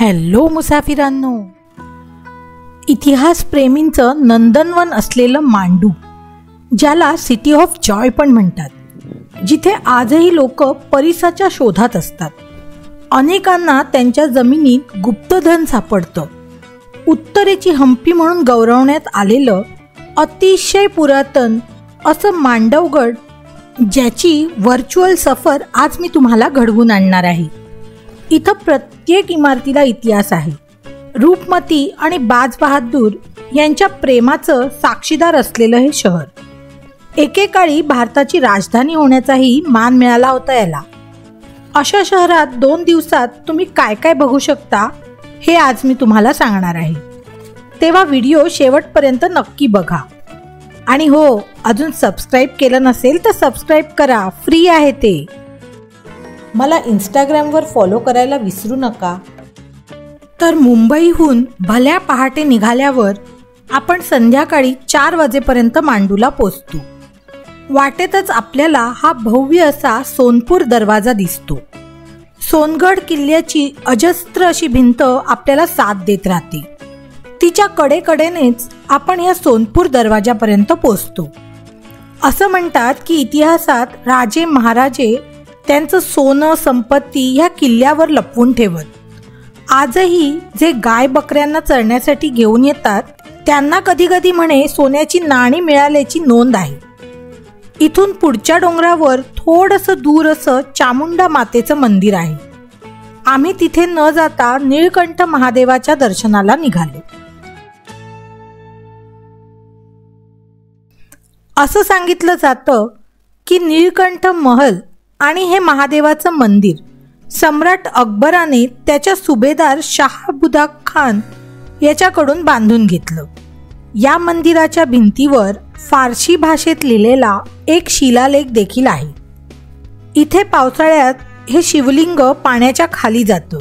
Hello मुसाफिरांनो, इतिहास प्रेमींचं नंदनवन असलेलं मांडू, ज्याला सिटी ऑफ जॉय पण म्हणतात, जिथे आजही लोक परिसाच्या शोधात असतात. अनेकांना त्यांच्या जमिनीत गुप्तधन सापडतं. उत्तरेची हम्पी म्हणून गौरवण्यात आलेलं अतिशय पुरातन असं मांडवगड, ज्याची व्हर्च्युअल सफर आज मी तुम्हाला घडवून आणणार आहे. इथं प्रत्येक इमारतीला इतिहास आहे. रूपमती आणि बाज बहादूर यांच्या प्रेमाचं साक्षीदार असलेलं हे शहर एकेकाळी भारताची राजधानी होण्याचाही मान मिळाला होता याला. अशा शहरात 2 दिवसात तुम्ही काय काय बघू शकता हे आज मी तुम्हाला सांगणार आहे. तेव्हा व्हिडिओ शेवटपर्यंत नक्की बघा. आणि हो, अजून सबस्क्राईब केलं नसेल तर सबस्क्राईब करा, फ्री आहे ते. मला इंस्टाग्रामवर फॉलो करायला विसरू नका. तर मुंबईहून भल्या पहाटे निघाल्यावर आपण संध्याकाळी 4 वाजेपर्यंत मांडूला पोचतो. वाटेतच आपल्याला हा भव्य असा सोनपूर दरवाजा दिसतो. सोनगड किल्ल्याची अजस्त्र अशी भिंत आपल्याला साथ देत राहते. तिच्या कडेकडेनेच आपण या सोनपूर दरवाजापर्यंत पोचतो. असं म्हणतात की इतिहासात राजे महाराजे त्यांचं सोनं संपत्ती ह्या किल्ल्यावर लपवून ठेवत. आजही जे गाय बकऱ्यांना चरण्यासाठी घेऊन येतात त्यांना कधी कधी म्हणे सोन्याची नाणी मिळाल्याची नोंद आहे. इथून पुढच्या डोंगरावर थोडंसं दूर असं चामुंडा मातेचं मंदिर आहे. आम्ही तिथे न जाता नीळकंठ महादेवाच्या दर्शनाला निघालो. असं सांगितलं जातं की नीळकंठ महल आणि हे महादेवाचं मंदिर सम्राट अकबराने त्याच्या सुभेदार शहाबुदा खान याच्याकडून बांधून घेतलं. या मंदिराच्या भिंतीवर फारसी भाषेत लिहिलेला एक शिलालेख देखील आहे. इथे पावसाळ्यात हे शिवलिंग पाण्याच्या खाली जातं.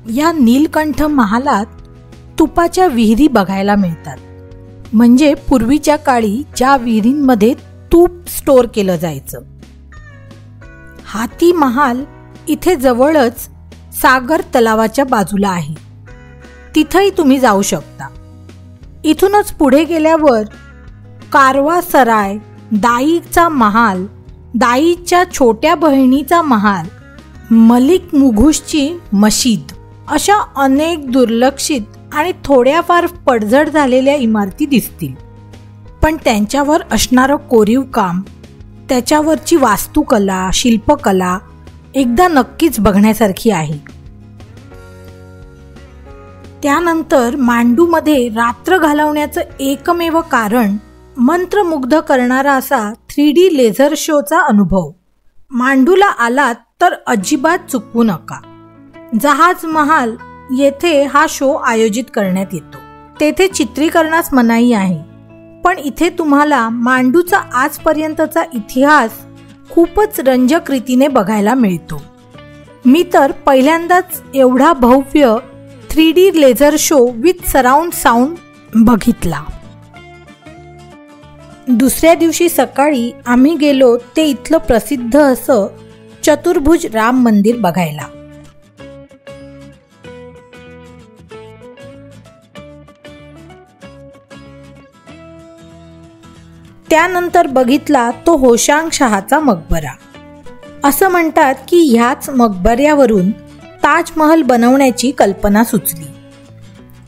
या नीलकंठ महालात तुपाच्या विहिरी बघायला मिळतात. म्हणजे पूर्वीच्या काळी ज्या विहिरींमध्ये तूप स्टोअर केलं जायचं. हाती महाल इथे जवळच सागर तलावाच्या बाजूला आहे. तिथंही तुम्ही जाऊ शकता. इथूनच पुढे गेल्यावर कारवा सराय, दाईचा महाल, दाईच्या छोट्या बहिणीचा महाल, मलिक मुघुसची मशीद अशा अनेक दुर्लक्षित आणि थोड्याफार पडझड झालेल्या इमारती दिसतील. पण त्यांच्यावर असणारं कोरीव काम, त्याच्यावरची वास्तुकला, शिल्पकला एकदा नक्कीच बघण्यासारखी आहे. त्यानंतर मांडूमध्ये रात्र घालवण्याचं एकमेव कारण मंत्रमुग्ध करणारा असा 3D लेझर शोचा अनुभव. मांडूला आलात तर अजिबात चुकवू नका. जहाज महाल येथे हा शो आयोजित करण्यात येतो. तेथे चित्रीकरणास मनाई आहे, पण इथे तुम्हाला मांडूचा आजपर्यंतचा इतिहास खूपच रंजक रीतीने बघायला मिळतो. मी तर पहिल्यांदाच एवढा भव्य 3D laser show with surround sound बघितला. दुसऱ्या दिवशी सकाळी आम्ही गेलो ते इथलं प्रसिद्ध असं चतुर्भुज राम मंदिर बघायला. त्यानंतर बघितला तो होशांग शहाचा मकबरा. असं म्हणतात की ह्याच मकबऱ्यावरून ताजमहल बनवण्याची कल्पना सुचली.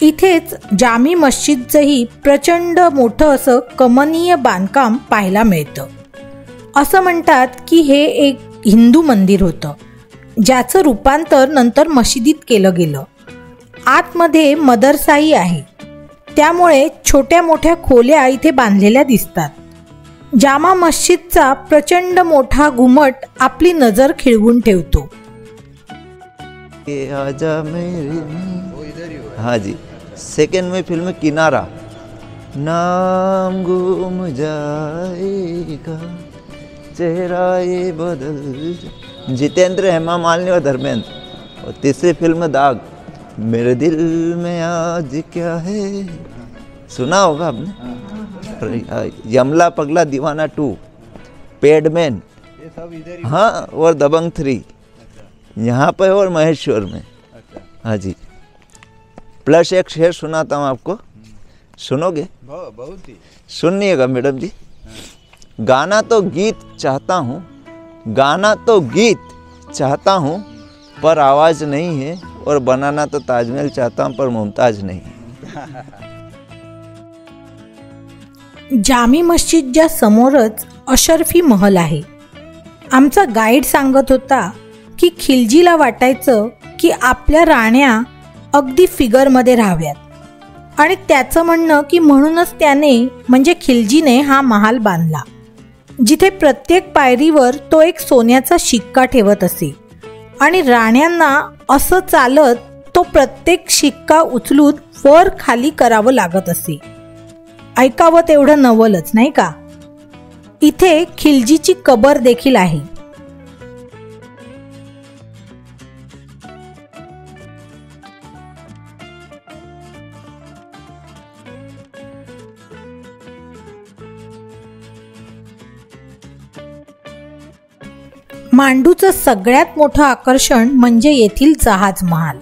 इथेच जामी मस्जिदचंही प्रचंड मोठं असं कमनीय बांधकाम पाहायला मिळतं. असं म्हणतात की हे एक हिंदू मंदिर होतं, ज्याचं रूपांतर नंतर मशिदीत केलं गेलं. आतमध्ये मदरसाही आहे, त्यामुळे छोट्या मोठ्या खोल्या इथे बांधलेल्या दिसतात. जामा मस्जिदचा प्रचंड मोठा घुमट आपली नजर खिळवून ठेवतो. हाँ जी, सेकेंड में फिल्म किनारा, नाम गुम जाएगा, चेहरा ये बदल। जितेंद्र, हेमा मालिनी और धर्मेंद्र। और तीसरी फिल्म दाग, मेरे दिल में आज क्या है, सुना होगा आपने। यमला पगला दीवाना 2, पेडमैन, हाँ, और दबंग 3 यहाँ पे और महेश्वर में। हाँ जी, प्लस एक शेर सुनाता हूँ आपको, सुनोगे? बहुत ही सुनिएगा मैडम जी। गाना तो गीत चाहता हूँ, गाना तो गीत चाहता हूँ, पर आवाज़ नहीं है, और बनाना तो ताजमहल चाहता हूँ, पर मुमताज नहीं है। जामी मस्जिदच्या समोरच अशरफी महल आहे। आमचा गाईड सांगत होता की खिलजीला वाटायचं की आपल्या राण्या अगदी फिगरमध्ये राहाव्यात आणि त्याचं म्हणणं की म्हणूनच त्याने म्हणजे खिलजीने हा महाल बांधला, जिथे प्रत्येक पायरीवर तो एक सोन्याचा शिक्का ठेवत असे आणि राण्यांना असं चालत तो प्रत्येक शिक्का उचलून वर खाली करावं लागत असे। ऐकावं तेवढं नवलच नाही का? इथे खिलजीची कबर देखील आहे। मांडूचं सगळ्यात मोठं आकर्षण म्हणजे येथील जहाज महाल।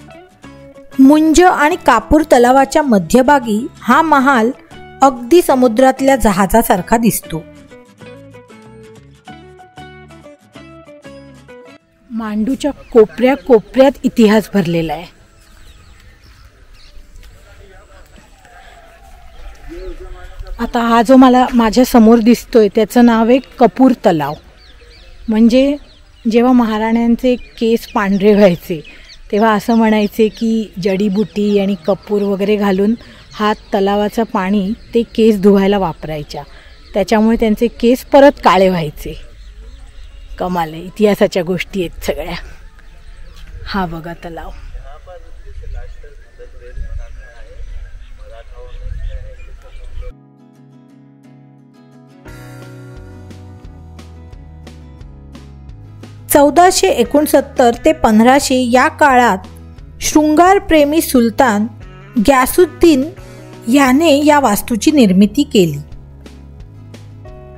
मुंज आणि कापूर तलावाच्या मध्यभागी हा महाल अगदी समुद्रातल्या जहाजासारखा दिसतो। मांडूच्या कोपऱ्या कोपऱ्यात इतिहास भरलेला आहे। आता हा जो मला माझ्या समोर दिसतोय त्याचं नाव आहे कपूर तलाव। म्हणजे जेव्हा महाराण्यांचे केस पांढरे व्हायचे तेव्हा असं म्हणायचे की जडीबुटी आणि कपूर वगैरे घालून हा तलावाचं पाणी ते केस धुवायला वापरायच्या, त्याच्यामुळे त्यांचे केस परत काळे व्हायचे। कमाल आहे, इतिहासाच्या गोष्टी आहेत सगळ्या। हा बघा तलाव। (1469 ते 1500) या काळात शृंगारप्रेमी सुलतान ग्यासुद्दीन याने या वास्तूची निर्मिती केली।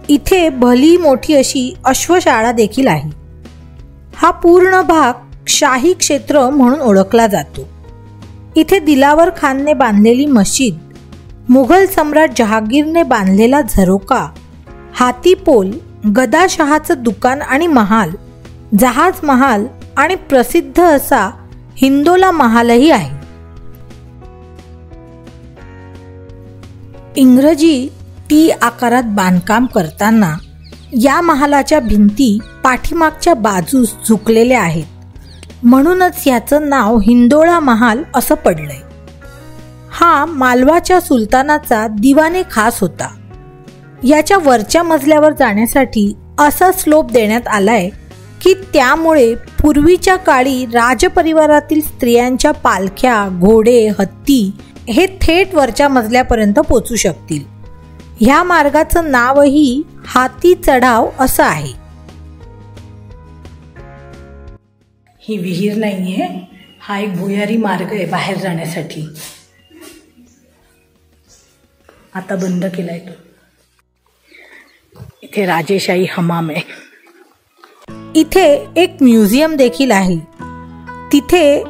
इथे भली मोठी अशी अश्वशाळा देखील आहे। हा पूर्ण भाग शाही क्षेत्र म्हणून ओळखला जातो। इथे दिलावर खानने बांधलेली मस्जिद, मुघल सम्राट जहांगीरने बांधलेला झरोका, हातीपोल, गदाशहाचं दुकान आणि महाल, जहाज महाल आणि प्रसिद्ध असा हिंदोला महालही आहे। इंग्रजी टी आकारात बांधकाम करताना या महालाच्या भिंती पाठीमागच्या बाजूस झुकलेल्या आहेत, म्हणूनच याचं नाव हिंदोळा महाल असं पडलंय। हा मालवाच्या सुलतानाचा दिवाने खास होता। याच्या वरच्या मजल्यावर जाण्यासाठी असा स्लोप देण्यात आलाय की त्यामुळे पूर्वीच्या काळी राजपरिवारातील स्त्रियांच्या पालख्या, घोडे, हत्ती हे थेट वरच्या मजल्यापर्यंत पोहोचू शकतील। ह्या मार्गाचं नावही हाती चढाव असं आहे। ही विहीर नाहीये, हा एक भुयारी मार्ग आहे बाहेर जाण्यासाठी। आता बंद केलाय तो। इथे राजेशाही हमाम आहे। इथे एक म्युझियम देखील आहे। तिथे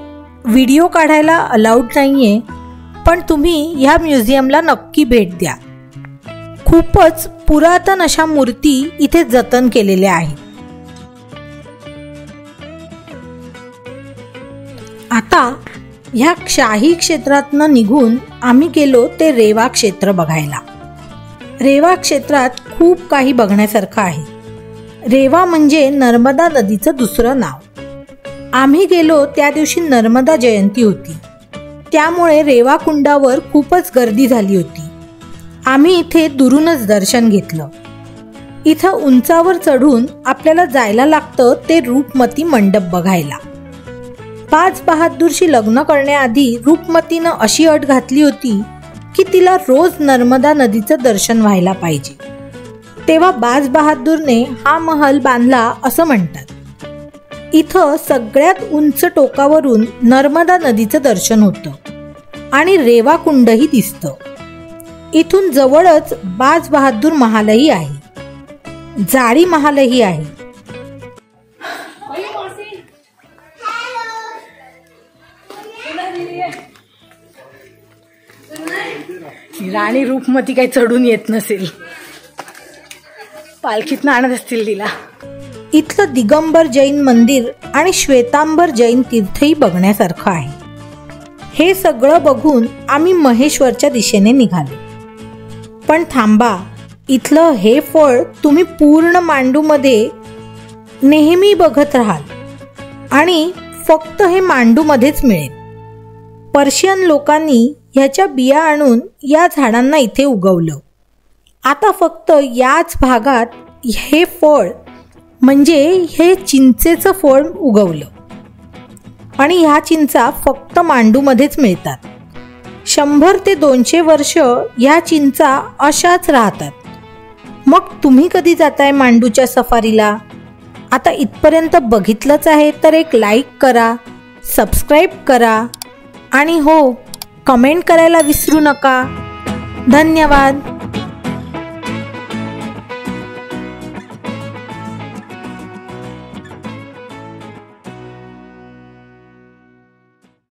व्हिडिओ काढायला अलाउड नाहीये, पण तुम्ही ह्या म्युझियमला नक्की भेट द्या। खूपच पुरातन अशा मूर्ती इथे जतन केलेल्या आहेत। आता ह्या शाही क्षेत्रातनं निघून आम्ही गेलो ते रेवा क्षेत्र बघायला। रेवा क्षेत्रात खूप काही बघण्यासारखं आहे। रेवा म्हणजे नर्मदा नदीचं दुसरं नाव। आम्ही गेलो त्या दिवशी नर्मदा जयंती होती, त्यामुळे रेवा कुंडावर खूपच गर्दी झाली होती। आम्ही इथे दुरूनच दर्शन घेतलं। इथं उंचावर चढून आपल्याला जायला लागतं ते रूपमती मंडप बघायला। बाज बहादूरशी लग्न करण्याआधी रूपमतीनं अशी अट घातली होती की तिला रोज नर्मदा नदीचं दर्शन व्हायला पाहिजे. तेव्हा बाज बहादूरने हा महल बांधला असं म्हणतात. इथं सगळ्यात उंच टोकावरून नर्मदा नदीचं दर्शन होतं आणि रेवा कुंडही दिसतं. इथून जवळच बाज बहादूर महालही आहे, जाळी महालही आहे. राणी रूपमती काही चढून येत नसेल, पालखीतनं आणत असतील तिला. इथलं दिगंबर जैन मंदिर आणि श्वेतांबर जैन तीर्थही बघण्यासारखं आहे. हे सगळं बघून आम्ही महेश्वरच्या दिशेने निघालो. पण थांबा, इथलं हे फळ तुम्ही पूर्ण मांडूमध्ये नेहमी बघत राहाल आणि फक्त हे मांडूमध्येच मिळेल. पर्शियन लोकांनी ह्याच्या बिया आणून या झाडांना इथे उगवलं. आता फक्त याच भागात हे फळ म्हणजे हे चिंचेचं फळ उगवलं आणि ह्या चिंचा फक्त मांडूमध्येच मिळतात. 100 ते 200 वर्ष ह्या चिंचा अशाच राहतात. मग तुम्ही कधी जाताय मांडूच्या सफारीला? आता इथपर्यंत बघितलंच आहे तर एक लाईक करा, सबस्क्राईब करा आणि हो, कमेंट करायला विसरू नका. धन्यवाद.